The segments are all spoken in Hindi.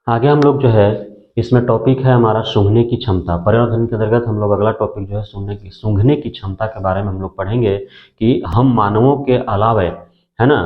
आगे हम लोग जो है इसमें टॉपिक है हमारा सूंघने की क्षमता। पर्यावरण के अंतर्गत हम लोग अगला टॉपिक जो है सूंघने की क्षमता के बारे में हम लोग पढ़ेंगे कि हम मानवों के अलावा है ना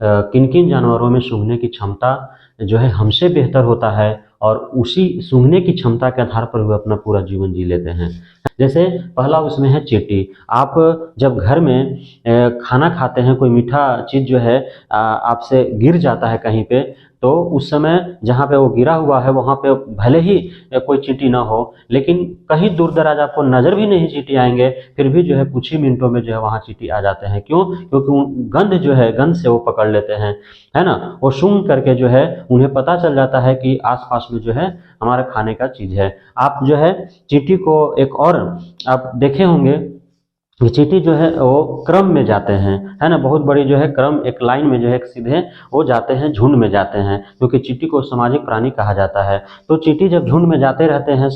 किन किन जानवरों में सूंघने की क्षमता जो है हमसे बेहतर होता है और उसी सूंघने की क्षमता के आधार पर वे अपना पूरा जीवन जी लेते हैं। जैसे पहला उसमें है चींटी। आप जब घर में खाना खाते हैं, कोई मीठा चीज़ जो है आपसे गिर जाता है कहीं पे, तो उस समय जहाँ पे वो गिरा हुआ है वहाँ पे भले ही कोई चींटी ना हो, लेकिन कहीं दूर दराज आपको नज़र भी नहीं चींटी आएंगे, फिर भी जो है कुछ ही मिनटों में जो है वहाँ चींटी आ जाते हैं। क्यों? क्योंकि गंध जो है, गंध से वो पकड़ लेते हैं, है ना। वो सूंघ करके जो है उन्हें पता चल जाता है कि आसपास में जो है हमारे खाने का चीज़ है। आप जो है चींटी को एक और आप देखे होंगे कि चींटी जो है वो क्रम में जाते हैं, है ना। बहुत बड़ी जो है क्रम, एक लाइन में जो है एक सीधे वो जाते हैं, झुंड में जाते हैं, क्योंकि चींटी को सामाजिक प्राणी कहा जाता है। तो चींटी जब झुंड में जाते रहते हैं,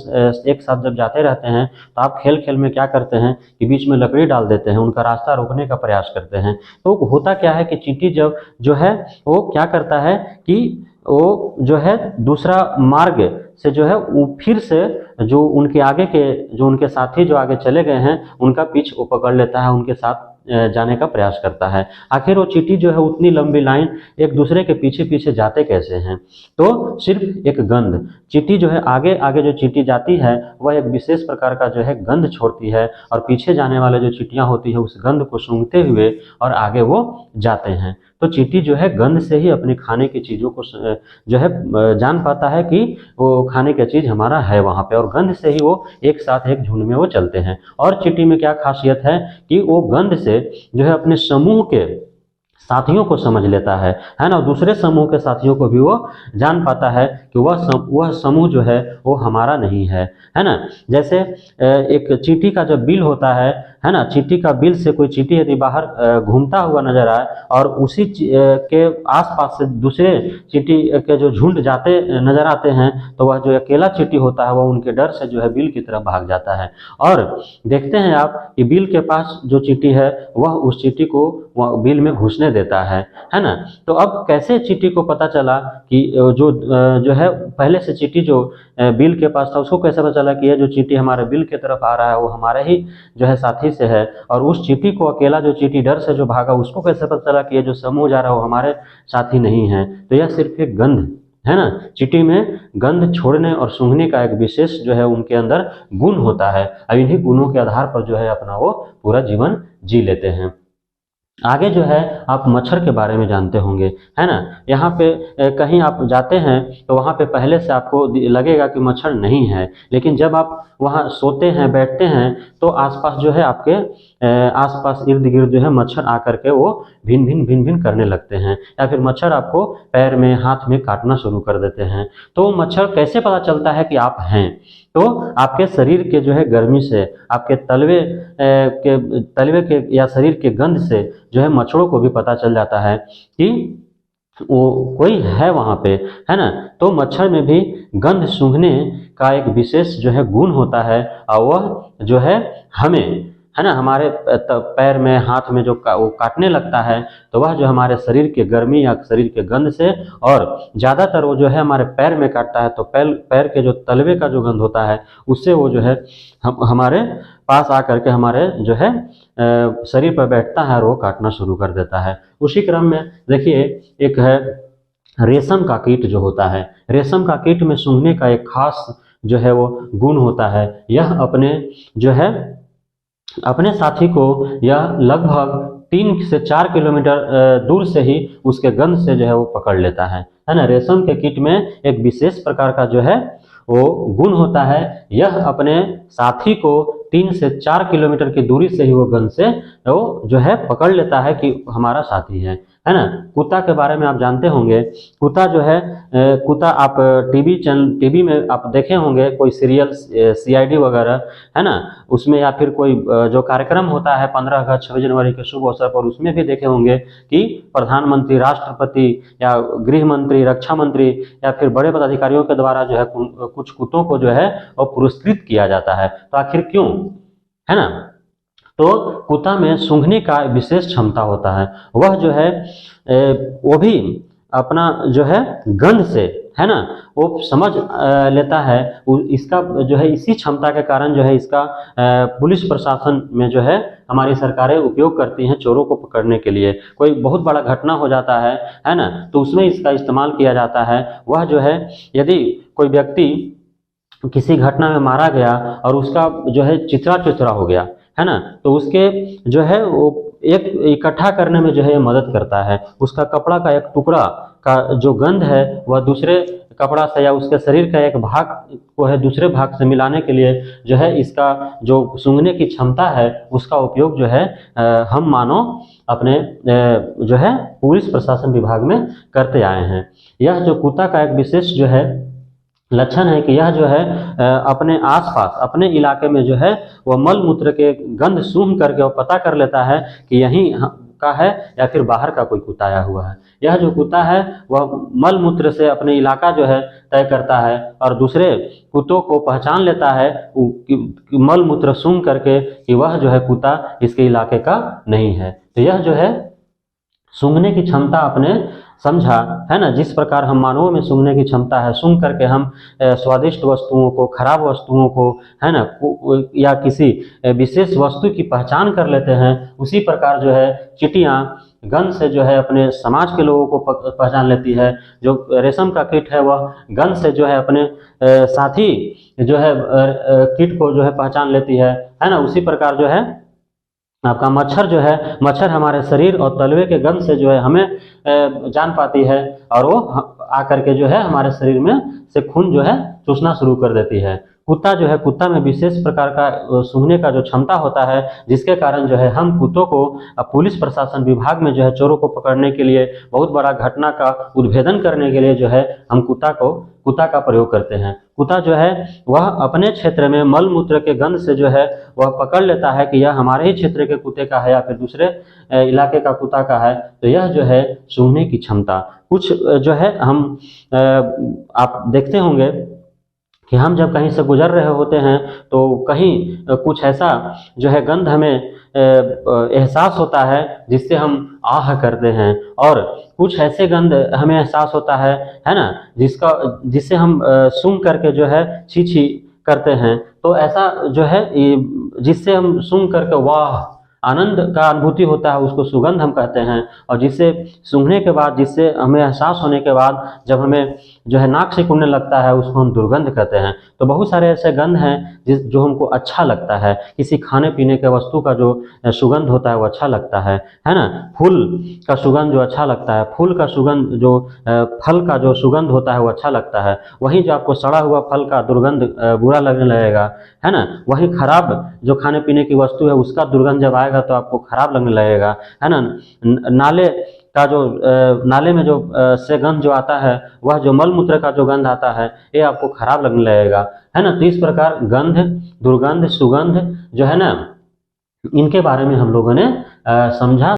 एक साथ जब जाते रहते हैं, तो आप खेल खेल में क्या करते हैं कि बीच में लकड़ी डाल देते हैं, उनका रास्ता रोकने का प्रयास करते हैं। तो होता क्या है कि चींटी जब जो है वो क्या करता है कि वो जो है दूसरा मार्ग से जो है वो फिर से जो उनके आगे के जो उनके साथी जो आगे चले गए हैं उनका पीछ वो पकड़ लेता है, उनके साथ जाने का प्रयास करता है। आखिर वो चींटी जो है उतनी लंबी लाइन एक दूसरे के पीछे पीछे जाते कैसे हैं? तो सिर्फ एक गंध, चींटी जो है आगे आगे जो चींटी जाती है वह एक विशेष प्रकार का जो है गंध छोड़ती है, और पीछे जाने वाले जो चींटियां होती है उस गंध को सूंघते हुए और आगे वो जाते हैं। तो चींटी जो है गंध से ही अपने खाने की चीज़ों को जो है जान पाता है कि वो खाने की चीज़ हमारा है वहाँ पे, और गंध से ही वो एक साथ एक झुंड में वो चलते हैं। और चींटी में क्या खासियत है कि वो गंध से जो है अपने समूह के साथियों को समझ लेता है ना। दूसरे समूह के साथियों को भी वो जान पाता है कि वह समूह जो है वो हमारा नहीं है ना। जैसे एक चींटी का जो बिल होता है ना, चींटी का बिल से कोई चींटी यदि बाहर घूमता हुआ नजर आए और उसी के आसपास से दूसरे चींटी के जो झुंड जाते नजर आते हैं, तो वह जो अकेला चींटी होता है वह उनके डर से जो है बिल की तरफ भाग जाता है। और देखते हैं आप कि बिल के पास जो चींटी है वह उस चींटी को वह बिल में घुसने देता है ना। तो अब कैसे चींटी को पता चला कि जो है पहले से चींटी जो बिल के पास था उसको कैसे पता चला कि यह जो चींटी हमारे बिल की तरफ आ रहा है वो हमारे ही जो है साथी से है? और उस चींटी को, अकेला जो चींटी डर से जो भागा, उसको कैसे पता चला कि ये जो समूह जा रहा है वो हमारे साथी नहीं है? तो यह सिर्फ एक गंध है ना। चींटी में गंध छोड़ने और सूंघने का एक विशेष जो है उनके अंदर गुण होता है, और इन्हीं गुणों के आधार पर जो है अपना वो पूरा जीवन जी लेते हैं। आगे जो है आप मच्छर के बारे में जानते होंगे, है ना। यहाँ पे कहीं आप जाते हैं तो वहाँ पे पहले से आपको लगेगा कि मच्छर नहीं है, लेकिन जब आप वहाँ सोते हैं, बैठते हैं, तो आसपास जो है आपके आसपास इर्द गिर्द जो है मच्छर आकर के वो भिन भिन करने लगते हैं, या फिर मच्छर आपको पैर में, हाथ में काटना शुरू कर देते हैं। तो मच्छर कैसे पता चलता है कि आप हैं? तो आपके शरीर के जो है गर्मी से, आपके तलवे के या शरीर के गंध से जो है मच्छरों को भी पता चल जाता है कि वो कोई है वहाँ पे, है ना। तो मच्छर में भी गंध सूंघने का एक विशेष जो है गुण होता है, और वह जो है हमें, है ना, हमारे पैर में, हाथ में जो वो काटने लगता है, तो वह जो हमारे शरीर के गर्मी या शरीर के गंध से, और ज़्यादातर वो जो है हमारे पैर में काटता है तो पैर के जो तलवे का जो गंध होता है उससे वो जो है हमारे पास आकर के हमारे जो है शरीर पर बैठता है और वो काटना शुरू कर देता है। उसी क्रम में देखिए एक है रेशम का कीट जो होता है। रेशम का कीट में सूंघने का एक खास जो है वो गुण होता है। यह अपने जो है अपने साथी को यह लगभग 3 से 4 किलोमीटर दूर से ही उसके गंध से जो है वो पकड़ लेता है ना। रेशम के कीट में एक विशेष प्रकार का जो है वो गुण होता है, यह अपने साथी को 3 से 4 किलोमीटर की दूरी से ही वो गंध से वो जो है पकड़ लेता है कि हमारा साथी है ना। कुत्ता के बारे में आप जानते होंगे। कुत्ता जो है कुत्ता आप टीवी में आप देखे होंगे, कोई सीरियल CID वगैरह, है ना, उसमें, या फिर कोई जो कार्यक्रम होता है 15 अगस्त 26 जनवरी के शुभ अवसर पर, उसमें भी देखे होंगे कि प्रधानमंत्री, राष्ट्रपति या गृह मंत्री, रक्षा मंत्री या फिर बड़े पदाधिकारियों के द्वारा जो है कुछ कुत्तों को जो है वो पुरस्कृत किया जाता है। तो आखिर क्यों, है ना? तो कुत्ता में सूंघने का विशेष क्षमता होता है। वह जो है वो भी अपना जो है गंध से, है ना, वो समझ लेता है। इसका जो है इसी क्षमता के कारण जो है इसका पुलिस प्रशासन में जो है हमारी सरकारें उपयोग करती हैं चोरों को पकड़ने के लिए। कोई बहुत बड़ा घटना हो जाता है ना, तो उसमें इसका इस्तेमाल किया जाता है। वह जो है यदि कोई व्यक्ति किसी घटना में मारा गया और उसका जो है चिथड़ा चिथड़ा हो गया, है ना, तो उसके जो है वो एक इकट्ठा करने में जो है मदद करता है। उसका कपड़ा का एक टुकड़ा का जो गंध है वह दूसरे कपड़ा से या उसके शरीर का एक भाग को है दूसरे भाग से मिलाने के लिए जो है इसका जो सूंघने की क्षमता है उसका उपयोग जो है हम मानव अपने जो है पुलिस प्रशासन विभाग में करते आए हैं। यह जो कुत्ता का एक विशेष जो है लक्षण है कि यह जो है अपने आसपास अपने इलाके में जो है वह मल मूत्र के गंध सूंघ करके वो पता कर लेता है कि यहीं का है या फिर बाहर का कोई कुत्ता आया हुआ है। यह जो कुत्ता है वह मल मूत्र से अपने इलाका जो है तय करता है और दूसरे कुत्तों को पहचान लेता है कि मल मूत्र सूंघ करके कि वह जो है कुत्ता इसके इलाके का नहीं है। तो यह जो है सूंघने की क्षमता अपने समझा, है ना, जिस प्रकार हम मानवों में सूंघने की क्षमता है, सूंघ करके हम स्वादिष्ट वस्तुओं को, खराब वस्तुओं को, है ना, या किसी विशेष वस्तु की पहचान कर लेते हैं, उसी प्रकार जो है चींटियां गंध से जो है अपने समाज के लोगों को पहचान लेती है। जो रेशम का कीट है वह गंध से जो है अपने साथी जो है कीट को जो है पहचान लेती है ना। उसी प्रकार जो है आपका मच्छर जो है, मच्छर हमारे शरीर और तलवे के गंध से जो है हमें जान पाती है और वो आकर के जो है हमारे शरीर में से खून जो है चूसना शुरू कर देती है। कुत्ता जो है, कुत्ता में विशेष प्रकार का सूंघने का जो क्षमता होता है जिसके कारण जो है हम कुत्तों को पुलिस प्रशासन विभाग में जो है चोरों को पकड़ने के लिए, बहुत बड़ा घटना का उद्भेदन करने के लिए जो है हम कुत्ता का प्रयोग करते हैं। कुत्ता जो है वह अपने क्षेत्र में मल मूत्र के गंध से जो है वह पकड़ लेता है कि यह हमारे ही क्षेत्र के कुत्ते का है या फिर दूसरे इलाके का कुत्ता का है। तो यह जो है सूंघने की क्षमता कुछ जो है हम आप देखते होंगे कि हम जब कहीं से गुजर रहे होते हैं तो कहीं कुछ ऐसा जो है गंध हमें एहसास होता है जिससे हम आह करते हैं, और कुछ ऐसे गंध हमें एहसास होता है ना, जिससे हम सूंघ करके जो है छी छी करते हैं। तो ऐसा जो है जिससे हम सूंघ करके वाह आनंद का अनुभूति होता है उसको सुगंध हम कहते हैं, और जिससे सूंघने के बाद, जिससे हमें एहसास होने के बाद जब हमें जो है नाक सिकुड़ने लगता है उसको हम दुर्गंध कहते हैं। तो बहुत सारे ऐसे गंध हैं जो हमको अच्छा लगता है। किसी खाने पीने के वस्तु का जो सुगंध होता है वो अच्छा लगता है ना। फूल का सुगंध जो अच्छा लगता है, फूल का सुगंध जो फल का जो सुगंध होता है वो अच्छा लगता है। वहीं जो आपको सड़ा हुआ फल का दुर्गंध बुरा लगने लगेगा, है ना। वहीं खराब जो खाने पीने की वस्तु है उसका दुर्गंध जब आएगा तो आपको खराब लगने लगेगा, है ना। नाले का जो नाले में जो से गंध जो आता है, वह जो मल मूत्र का जो गंध आता है ये आपको खराब लगने लगेगा, है ना। तो इस प्रकार गंध, दुर्गंध, सुगंध जो है ना, इनके बारे में हम लोगों ने समझा।